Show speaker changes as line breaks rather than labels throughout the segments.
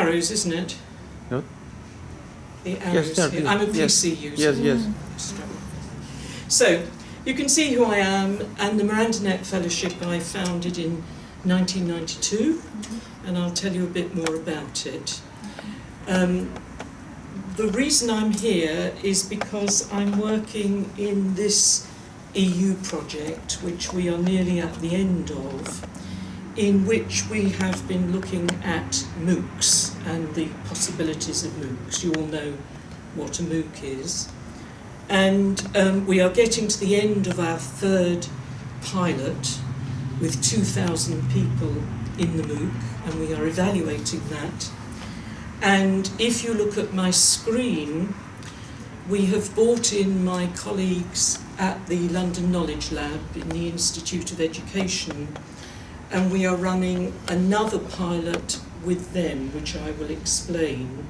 arrows, isn't it?
No?
The arrows.
Yes,
Here. I'm a PC user.
Yes.
So, you can see who I am, and the Mirandanet Fellowship I founded in 1992, and I'll tell you a bit more about it. The reason I'm here is because I'm working in this EU project, which we are nearly at the end of, in which we have been looking at MOOCs and the possibilities of MOOCs. You all know what a MOOC is. And we are getting to the end of our third pilot with 2,000 people in the MOOC, and we are evaluating that. And if you look at my screen, we have brought in my colleagues at the London Knowledge Lab in the Institute of Education, and we are running another pilot with them, which I will explain,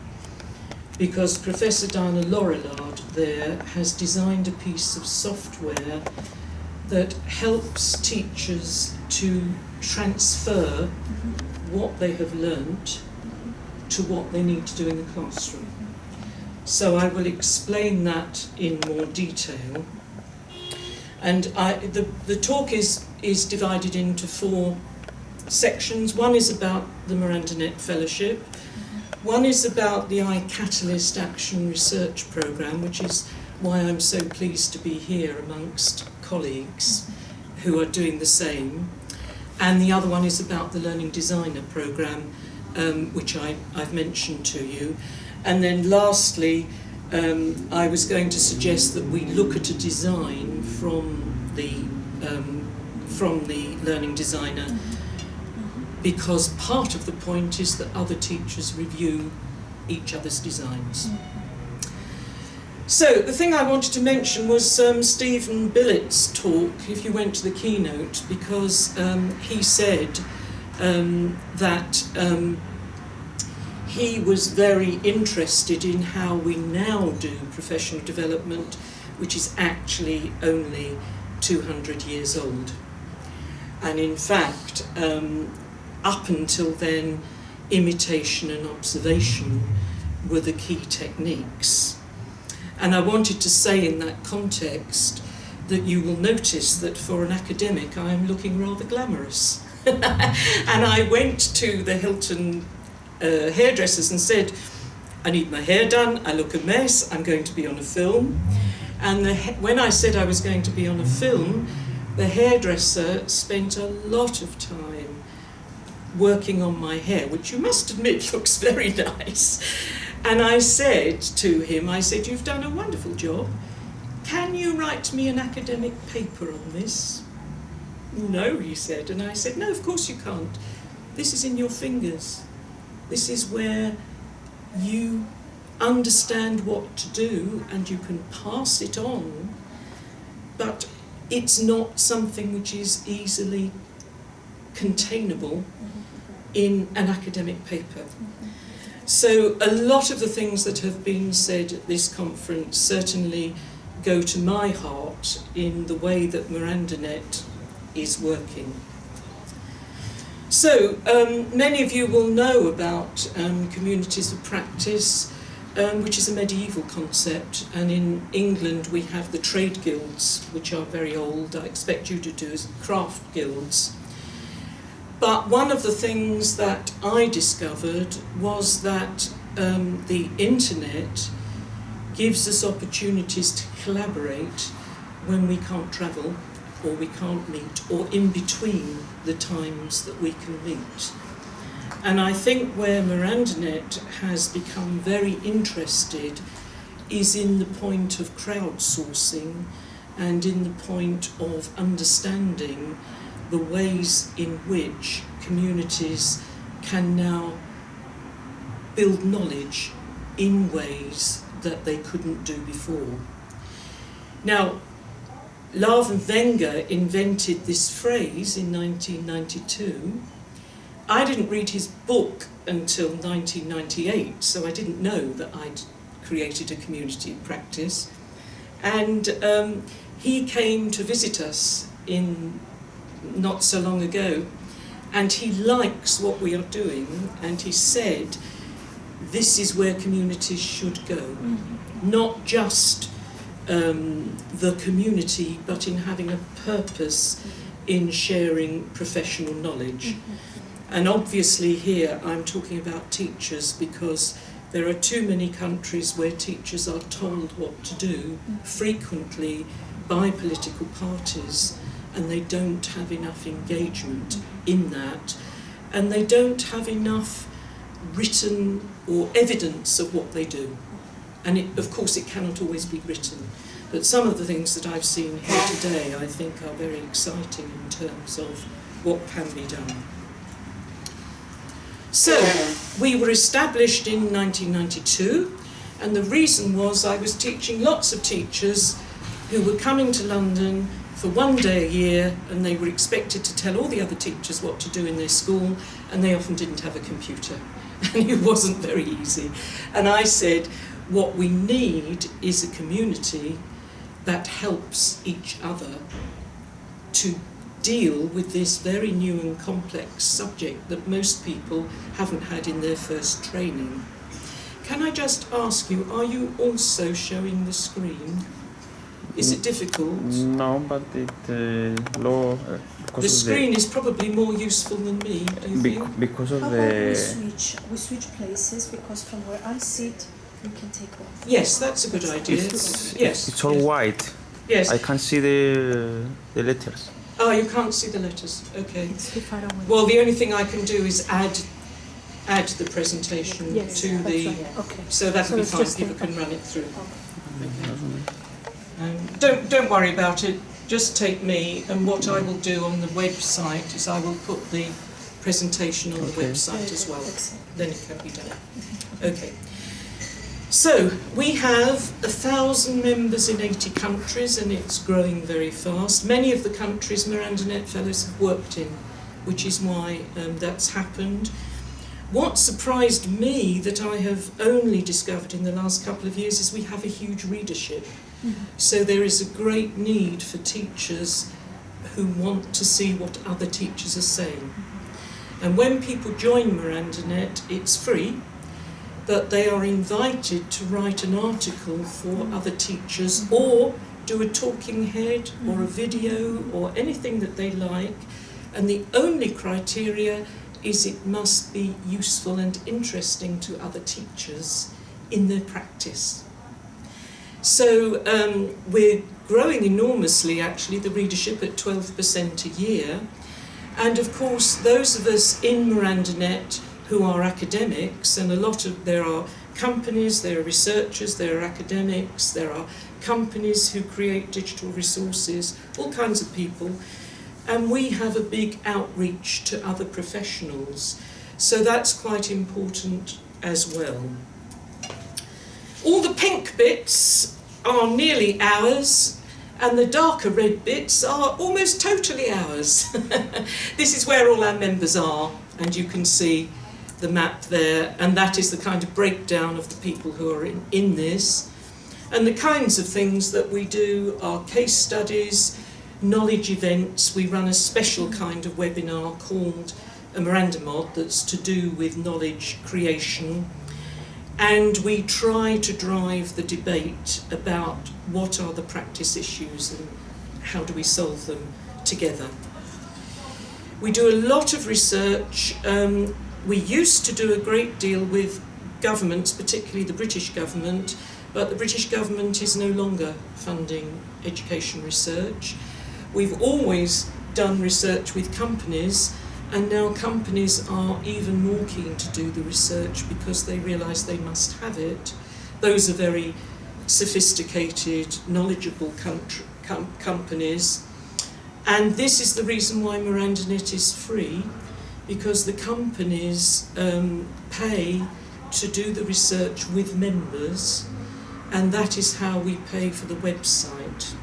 because Professor Diana Laurillard there has designed a piece of software that helps teachers to transfer what they have learnt to what they need to do in the classroom. So I will explain that in more detail. And the talk is divided into 4 sections. One is about the Mirandanet Fellowship. One is about the iCatalyst Action Research Programme, which is why I'm so pleased to be here amongst colleagues who are doing the same. And the other one is about the Learning Designer Programme, which I've mentioned to you. And then lastly, I was going to suggest that we look at a design from the Learning Designer, because part of the point is that other teachers review each other's designs. So the thing I wanted to mention was Stephen Billett's talk, if you went to the keynote, because he said that he was very interested in how we now do professional development, which is actually only 200 years old. And in fact, up until then, imitation and observation were the key techniques. And I wanted to say in that context that you will notice that for an academic I am looking rather glamorous. And I went to the Hilton hairdressers and said, I need my hair done, I look a mess, I'm going to be on a film. And when I said I was going to be on a film, the hairdresser spent a lot of time working on my hair, which you must admit looks very nice. And I said to him, I said, you've done a wonderful job. Can you write me an academic paper on this? No, he said. And I said, no, of course you can't. This is in your fingers. This is where you understand what to do and you can pass it on, but it's not something which is easily containable in an academic paper. So a lot of the things that have been said at this conference certainly go to my heart in the way that Mirandanet is working. So many of you will know about communities of practice, which is a medieval concept, and in England we have the trade guilds, which are very old. I expect you to do as craft guilds. But one of the things that I discovered was that the internet gives us opportunities to collaborate when we can't travel or we can't meet, or in between the times that we can meet. And I think where Mirandanet has become very interested is in the point of crowdsourcing and in the point of understanding the ways in which communities can now build knowledge in ways that they couldn't do before. Now, Larven Wenger invented this phrase in 1992. I didn't read his book until 1998, so I didn't know that I'd created a community of practice. And he came to visit us not so long ago, and he likes what we are doing, and he said, this is where communities should go. Not just the community, but in having a purpose in sharing professional knowledge. And obviously here I'm talking about teachers, because there are too many countries where teachers are told what to do, frequently by political parties, and they don't have enough engagement in that, and they don't have enough written or evidence of what they do. And of course it cannot always be written, but some of the things that I've seen here today I think are very exciting in terms of what can be done. So, we were established in 1992, and the reason was I was teaching lots of teachers who were coming to London for one day a year, and they were expected to tell all the other teachers what to do in their school, and they often didn't have a computer, and it wasn't very easy. And I said, what we need is a community that helps each other to deal with this very new and complex subject that most people haven't had in their first training. Can I just ask you, are you also showing the screen? Is it difficult?
No, but
the screen is probably more useful than me, do you think?
Because of
How
the...
about we switch places, because from where I sit, we can take off.
Yes, that's a good idea.
It's all white.
Yes.
I can't see the letters.
Oh, you can't see the letters. Okay.
It's too far away.
Well, the only thing I can do is add the presentation to the...
Right. Okay.
So that will be fine, people can run it through. Okay. Don't worry about it, just take me, and what I will do on the website is I will put the presentation on the website as well. Then it can be done. Okay. So, we have 1,000 members in 80 countries, and it's growing very fast. Many of the countries Mirandanet Fellows have worked in, which is why that's happened. What surprised me that I have only discovered in the last couple of years is we have a huge readership. So there is a great need for teachers who want to see what other teachers are saying. And when people join Mirandanet, it's free, but they are invited to write an article for other teachers or do a talking head or a video or anything that they like. And the only criteria is it must be useful and interesting to other teachers in their practice. So we're growing enormously, actually, the readership at 12% a year. And of course, those of us in Mirandanet who are academics, and there are companies, there are researchers, there are academics, there are companies who create digital resources, all kinds of people, and we have a big outreach to other professionals. So that's quite important as well. All the pink bits are nearly ours, and the darker red bits are almost totally ours. This is where all our members are, and you can see the map there, and that is the kind of breakdown of the people who are in this. And the kinds of things that we do are case studies, knowledge events. We run a special kind of webinar called a Mirandanet that's to do with knowledge creation. And we try to drive the debate about what are the practice issues and how do we solve them together. We do a lot of research. We used to do a great deal with governments, particularly the British government, but the British government is no longer funding education research. We've always done research with companies, and now companies are even more keen to do the research because they realise they must have it. Those are very sophisticated, knowledgeable companies. And this is the reason why Mirandanet is free, because the companies pay to do the research with members, and that is how we pay for the website.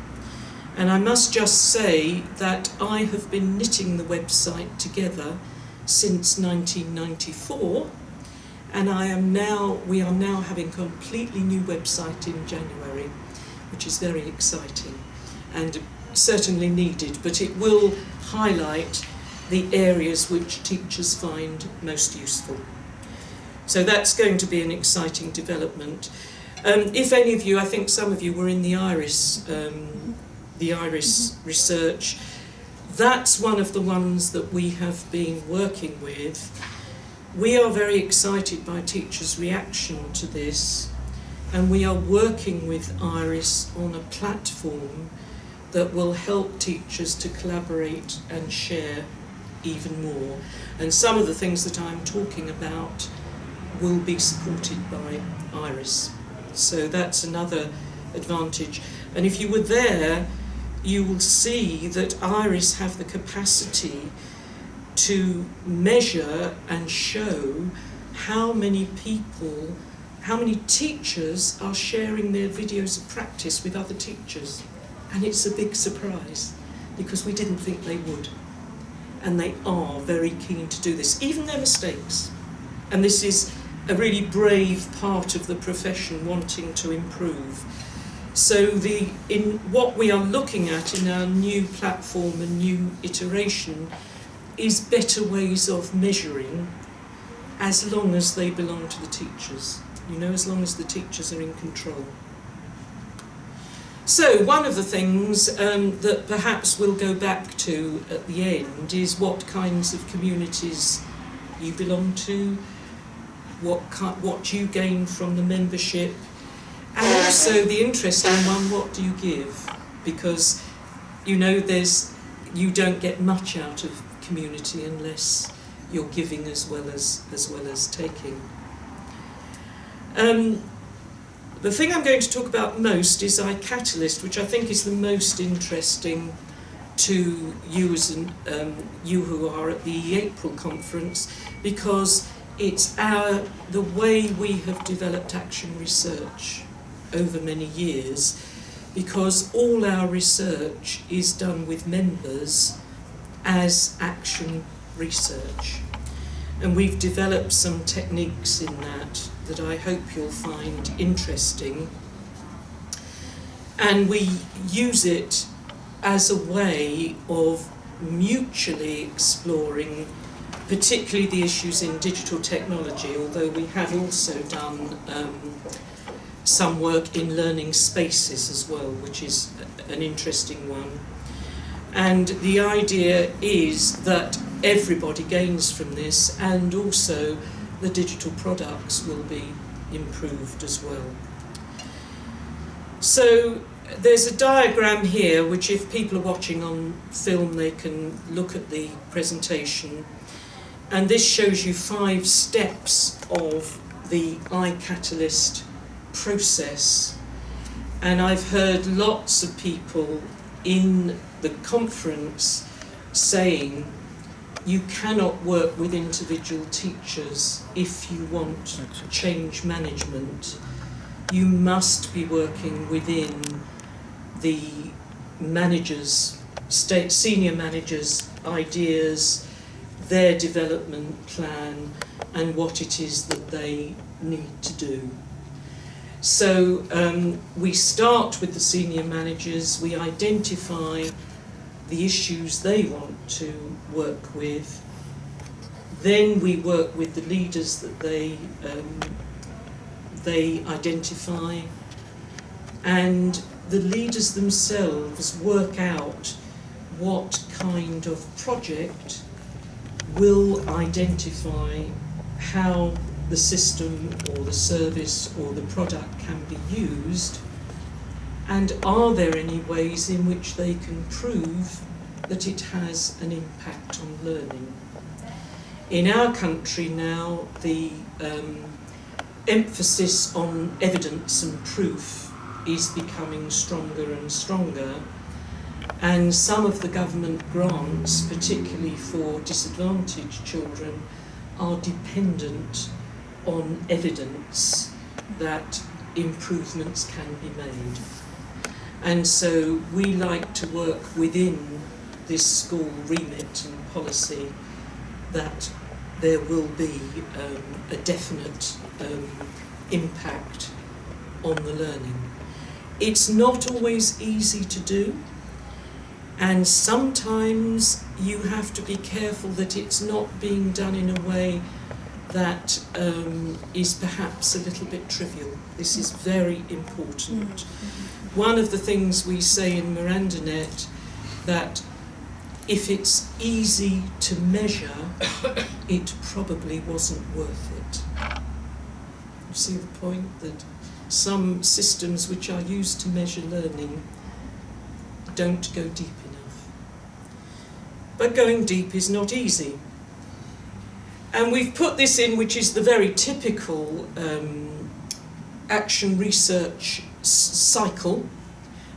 And I must just say that I have been knitting the website together since 1994, and we are now having a completely new website in January, which is very exciting and certainly needed, but it will highlight the areas which teachers find most useful. So that's going to be an exciting development. If any of you, I think some of you were in the IRIS research, that's one of the ones that we have been working with. We are very excited by teachers' reaction to this, and we are working with IRIS on a platform that will help teachers to collaborate and share even more. And some of the things that I'm talking about will be supported by IRIS. So that's another advantage. And if you were there, you will see that IRIS have the capacity to measure and show how many people, how many teachers are sharing their videos of practice with other teachers. And it's a big surprise, because we didn't think they would. And they are very keen to do this, even their mistakes. And this is a really brave part of the profession wanting to improve. So in what we are looking at in our new platform and new iteration is better ways of measuring, as long as they belong to the teachers, you know, as long as the teachers are in control. So one of the things that perhaps we'll go back to at the end is what kinds of communities you belong to, what you gain from the membership, and also the interesting one, what do you give? Because you know you don't get much out of community unless you're giving as well as taking. The thing I'm going to talk about most is iCatalyst, which I think is the most interesting to you as you who are at the EAPRIL conference, because it's the way we have developed action research over many years, because all our research is done with members as action research. And we've developed some techniques in that I hope you'll find interesting. And we use it as a way of mutually exploring particularly the issues in digital technology, although we have also done some work in learning spaces as well, which is an interesting one. And the idea is that everybody gains from this, and also the digital products will be improved as well. So there's a diagram here, which if people are watching on film, they can look at the presentation. And this shows you 5 steps of the iCatalyst process. And I've heard lots of people in the conference saying you cannot work with individual teachers if you want change management. You must be working within the managers, senior managers' ideas, their development plan, and what it is that they need to do. So we start with the senior managers, we identify the issues they want to work with, then we work with the leaders that they identify, and the leaders themselves work out what kind of project will identify how the system or the service or the product can be used, and are there any ways in which they can prove that it has an impact on learning. In our country now, the emphasis on evidence and proof is becoming stronger and stronger, and some of the government grants, particularly for disadvantaged children, are dependent on evidence that improvements can be made. And so we like to work within this school remit and policy that there will be a definite impact on the learning. It's not always easy to do, and sometimes you have to be careful that it's not being done in a way that is perhaps a little bit trivial. This is very important. One of the things we say in Mirandanet, that if it's easy to measure, it probably wasn't worth it. You see the point? That some systems which are used to measure learning don't go deep enough. But going deep is not easy. And we've put this in, which is the very typical action research cycle,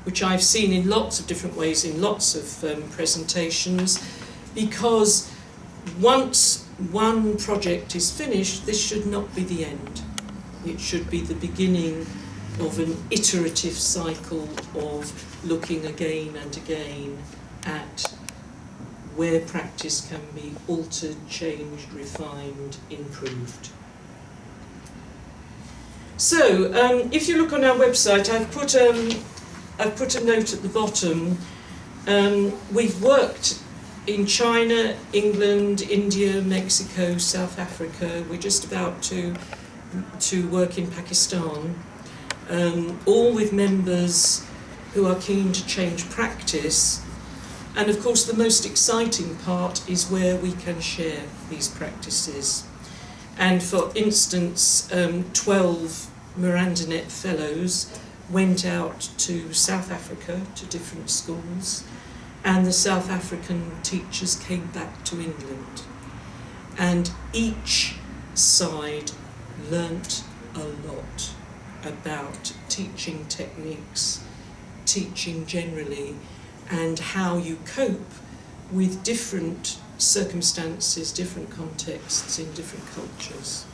which I've seen in lots of different ways, in lots of presentations, because once one project is finished, this should not be the end. It should be the beginning of an iterative cycle of looking again and again at where practice can be altered, changed, refined, improved. So, if you look on our website, I've put a note at the bottom. We've worked in China, England, India, Mexico, South Africa. We're just about to work in Pakistan, all with members who are keen to change practice. And of course the most exciting part is where we can share these practices. And for instance, 12 Mirandanet fellows went out to South Africa, to different schools, and the South African teachers came back to England. And each side learnt a lot about teaching techniques, teaching generally, and how you cope with different circumstances, different contexts in different cultures.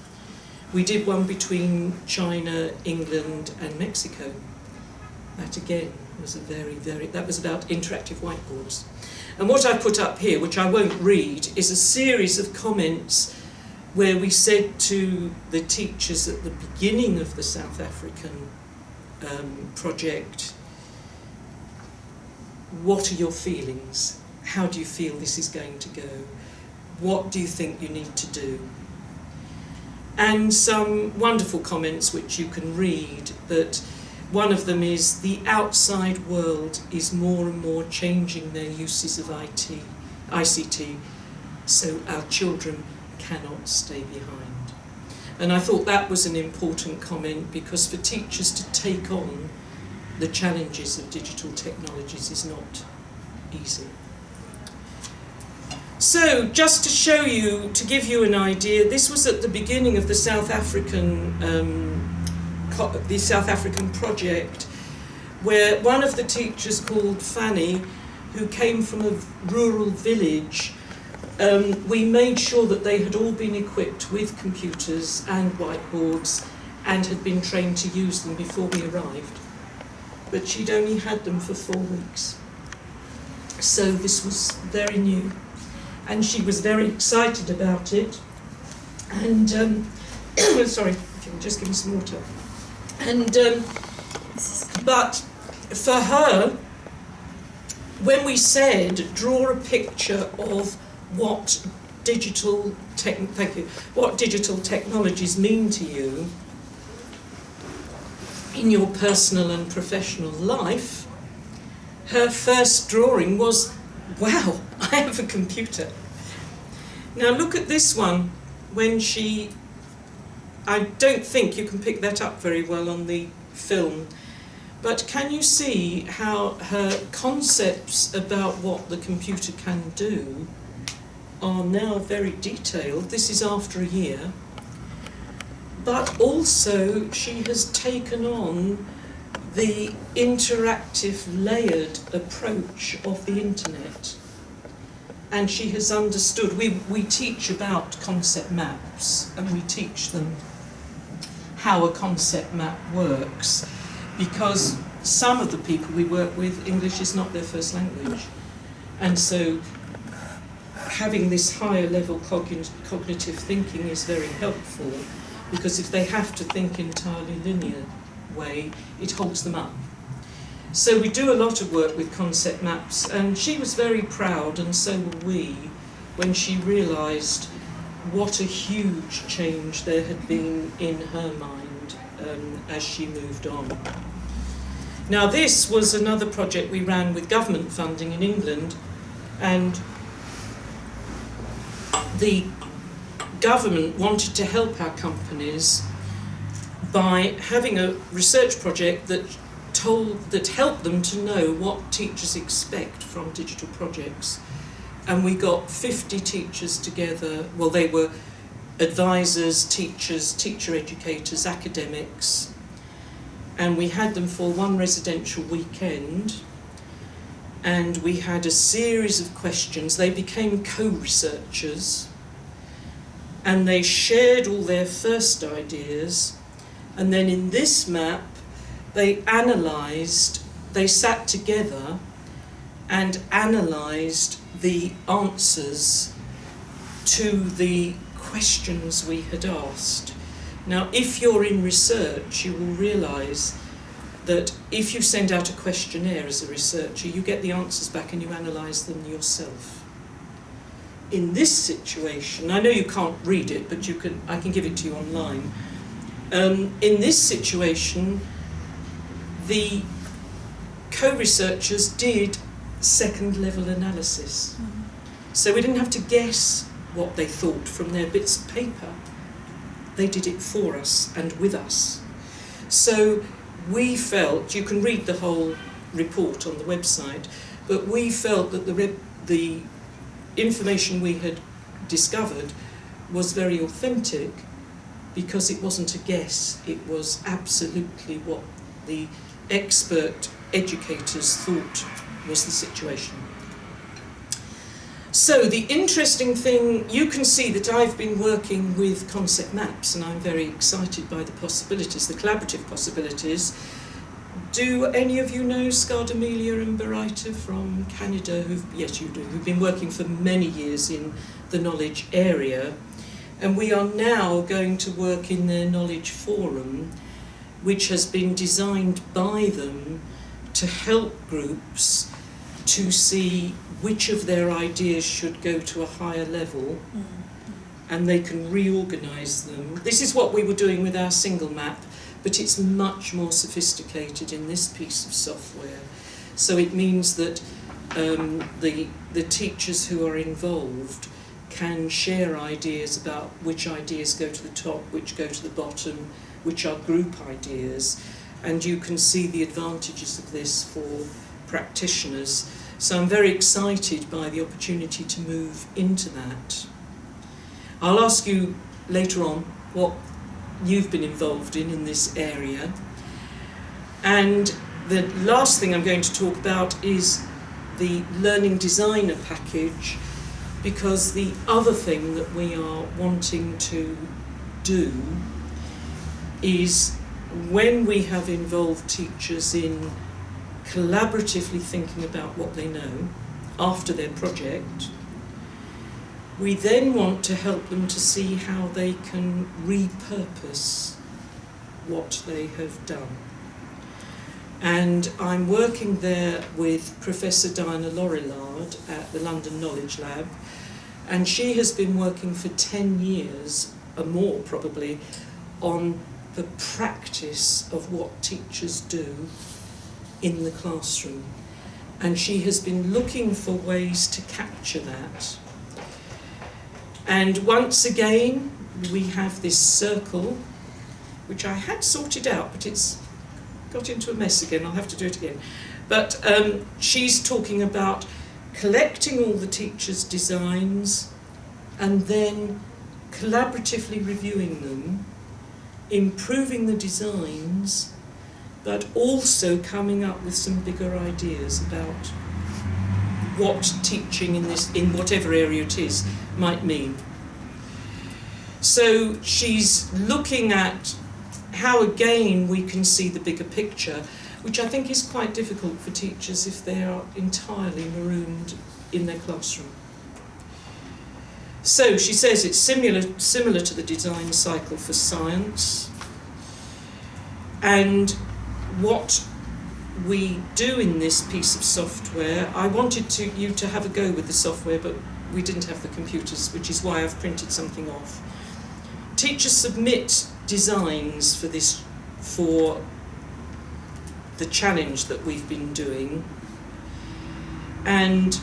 We did one between China, England and Mexico. That again was that was about interactive whiteboards. And what I put up here, which I won't read, is a series of comments where we said to the teachers at the beginning of the South African project, what are your feelings? How do you feel this is going to go? What do you think you need to do? And some wonderful comments which you can read, but one of them is the outside world is more and more changing their uses of ICT, so our children cannot stay behind. And I thought that was an important comment, because for teachers to take on the challenges of digital technologies is not easy. So, just to show you, to give you an idea, this was at the beginning of the South African project, where one of the teachers, called Fanny, who came from a rural village, we made sure that they had all been equipped with computers and whiteboards and had been trained to use them before we arrived. But she'd only had them for 4 weeks. So this was very new. And she was very excited about it. And, sorry, if you can just give me some water. And, but for her, when we said, draw a picture of what digital technologies mean to you in your personal and professional life, her first drawing was, wow, I have a computer. Now look at this one, when I don't think you can pick that up very well on the film, but can you see how her concepts about what the computer can do are now very detailed? This is after a year. But also she has taken on the interactive, layered approach of the internet. And she has understood, we teach about concept maps, and we teach them how a concept map works, because some of the people we work with, English is not their first language. And so having this higher level cognitive thinking is very helpful, because if they have to think entirely linear way, it holds them up. So we do a lot of work with concept maps, and she was very proud, and so were we, when she realised what a huge change there had been in her mind as she moved on. Now, this was another project we ran with government funding in England, and the government wanted to help our companies by having a research project that helped them to know what teachers expect from digital projects. And we got 50 teachers together. Well, they were advisors, teachers, teacher educators, academics, and we had them for one residential weekend, and we had a series of questions. They became co-researchers, and they shared all their first ideas, and then in this map they sat together and analysed the answers to the questions we had asked. Now, if you're in research, you will realise that if you send out a questionnaire as a researcher, you get the answers back and you analyse them yourself. In this situation, I know you can't read it, but I can give it to you online. In this situation, the co-researchers did second-level analysis. So we didn't have to guess what they thought from their bits of paper. They did it for us and with us. So we felt, you can read the whole report on the website, but we felt that the information we had discovered was very authentic because it wasn't a guess, it was absolutely what the expert educators thought was the situation. So the interesting thing, you can see that I've been working with concept maps and I'm very excited by the possibilities, the collaborative possibilities. Do any of you know Scardamelia and Barita from Canada? Yes, you do, who've been working for many years in the knowledge area. And we are now going to work in their knowledge forum, which has been designed by them to help groups to see which of their ideas should go to a higher level, and they can reorganise them. This is what we were doing with our single map, but it's much more sophisticated in this piece of software. So it means that the teachers who are involved can share ideas about which ideas go to the top, which go to the bottom, which are group ideas, and you can see the advantages of this for practitioners. So I'm very excited by the opportunity to move into that. I'll ask you later on what you've been involved in this area. And the last thing I'm going to talk about is the Learning Designer package, because the other thing that we are wanting to do is, when we have involved teachers in collaboratively thinking about what they know after their project, we then want to help them to see how they can repurpose what they have done. And I'm working there with Professor Diana Lorillard at the London Knowledge Lab, and she has been working for 10 years, or more probably, on the practice of what teachers do in the classroom. And she has been looking for ways to capture that. And once again, we have this circle, which I had sorted out, but it's got into a mess again. I'll have to do it again. But she's talking about collecting all the teachers' designs and then collaboratively reviewing them, improving the designs, but also coming up with some bigger ideas about what teaching in whatever area it is might mean. So she's looking at how again we can see the bigger picture, which I think is quite difficult for teachers if they are entirely marooned in their classroom. So she says it's similar to the design cycle for science, and what we do in this piece of software, I wanted you to have a go with the software, but we didn't have the computers, which is why I've printed something off. Teachers submit designs for the challenge that we've been doing, and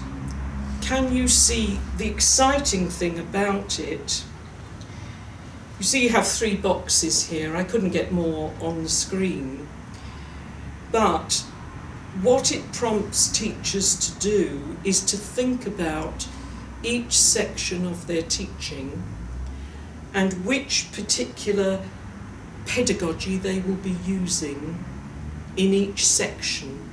can you see the exciting thing about it? You see you have 3 boxes here. I couldn't get more on the screen, but what it prompts teachers to do is to think about each section of their teaching and which particular pedagogy they will be using in each section.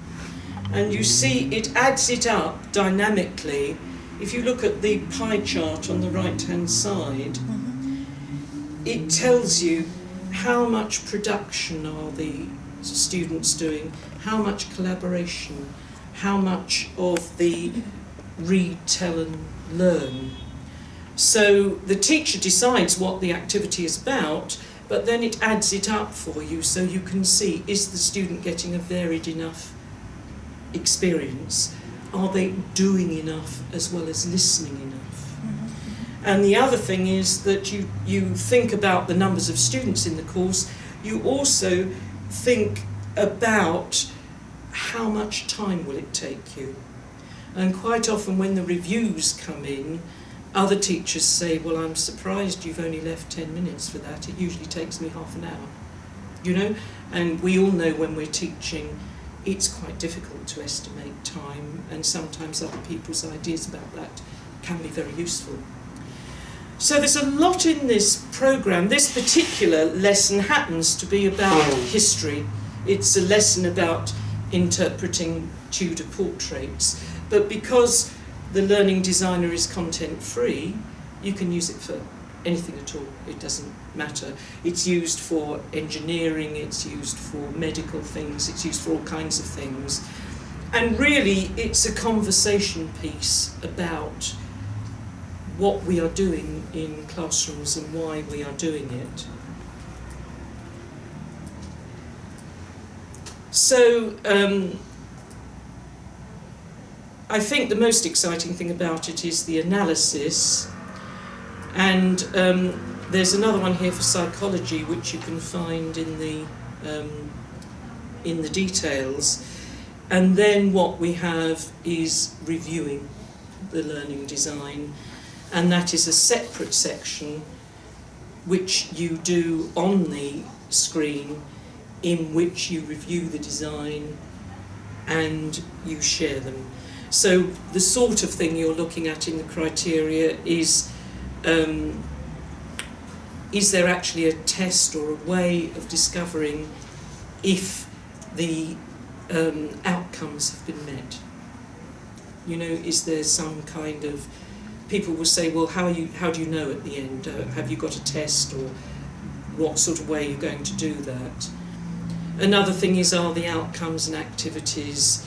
And you see it adds it up dynamically. If you look at the pie chart on the right-hand side, it tells you how much production are the students doing, how much collaboration, how much of the read, tell and learn. So the teacher decides what the activity is about, but then it adds it up for you so you can see, is the student getting a varied enough experience? Are they doing enough as well as listening enough? And the other thing is that you think about the numbers of students in the course. You also think about how much time will it take you. And quite often when the reviews come in, other teachers say, well, I'm surprised you've only left 10 minutes for that. It usually takes me half an hour. You know? And we all know when we're teaching, it's quite difficult to estimate time, and sometimes other people's ideas about that can be very useful. So there's a lot in this programme. This particular lesson happens to be about history. It's a lesson about interpreting Tudor portraits. But because the learning designer is content free, you can use it for anything at all. It doesn't matter. It's used for engineering, it's used for medical things, it's used for all kinds of things. And really, it's a conversation piece about what we are doing in classrooms and why we are doing it. So, I think the most exciting thing about it is the analysis, and there's another one here for psychology which you can find in the details, and then what we have is reviewing the learning design, and that is a separate section which you do on the screen, in which you review the design and you share them. So the sort of thing you're looking at in the criteria is there actually a test or a way of discovering if the outcomes have been met? You know, is there some kind of, people will say, well, how do you know at the end? Have you got a test, or what sort of way are you going to do that? Another thing is, are the outcomes and activities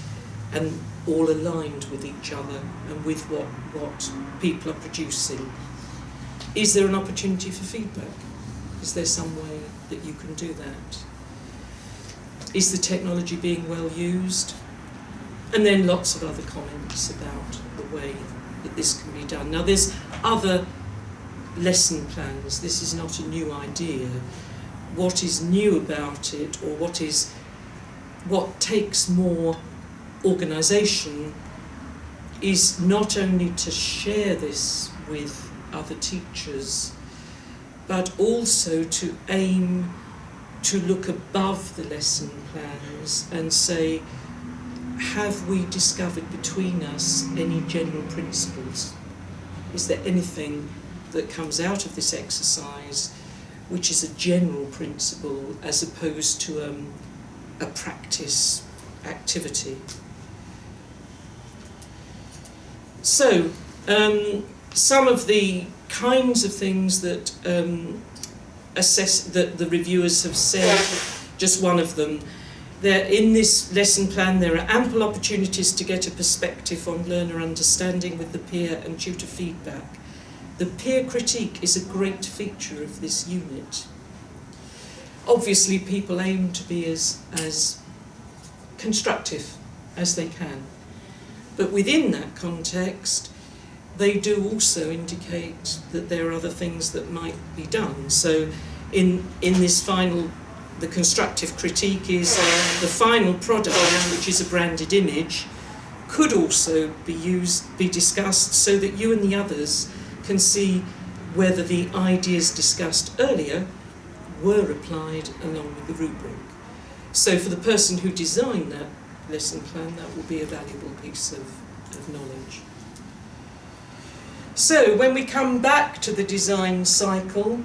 and all aligned with each other and with what people are producing? Is there an opportunity for feedback? Is there some way that you can do that? Is the technology being well used? And then lots of other comments about the way that this can be done. Now, there's other lesson plans. This is not a new idea. What is new about it, or what takes more organisation, is not only to share this with other teachers, but also to aim to look above the lesson plans and say, have we discovered between us any general principles? Is there anything that comes out of this exercise which is a general principle as opposed to a practice activity? So, some of the kinds of things that that the reviewers have said, just one of them, in this lesson plan there are ample opportunities to get a perspective on learner understanding with the peer and tutor feedback. The peer critique is a great feature of this unit. Obviously, people aim to be as constructive as they can. But within that context, they do also indicate that there are other things that might be done. So in this final, the constructive critique is the final product, which is a branded image, could also be discussed so that you and the others can see whether the ideas discussed earlier were applied along with the rubric. So for the person who designed that lesson plan, that will be a valuable piece of knowledge. So when we come back to the design cycle,